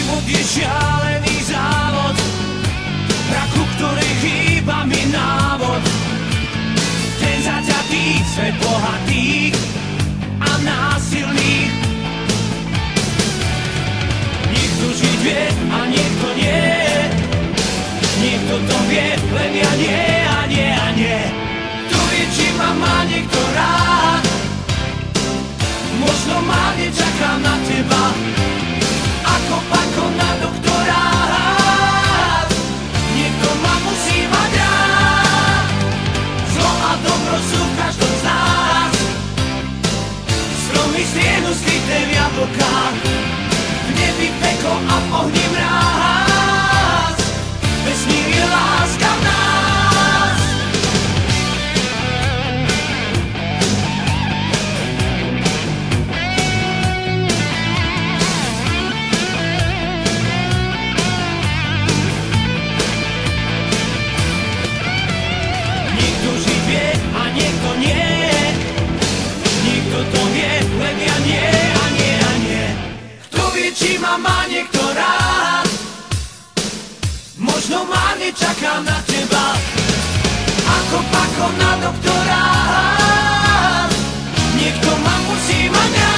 Život je šialený závod, ku ktorej chýba mi návod. Ten zaťatý svet bohatých a násilných. Niekto žiť vie a niekto nie. Niekto to vie, len ja nie a nie a nie. Kto vie, či ma má niekto rád? Možno márne čakám na teba, ako pako na doktorát. Niekto ma musí mať rád. Zlo a dobro sú v každom z nás. Stromy strienu skryté v jablkách. V nebi peklo a v ohni mráz. Vesmír je láska v nás. Niekto žiť vie a niekto nie. Niekto to vie, len ja nie a nie a nie. Kto vie, či ma má niekto rád? Možno márne čakám na teba, ako pako na doktorát. Niekto ma musí mať rád.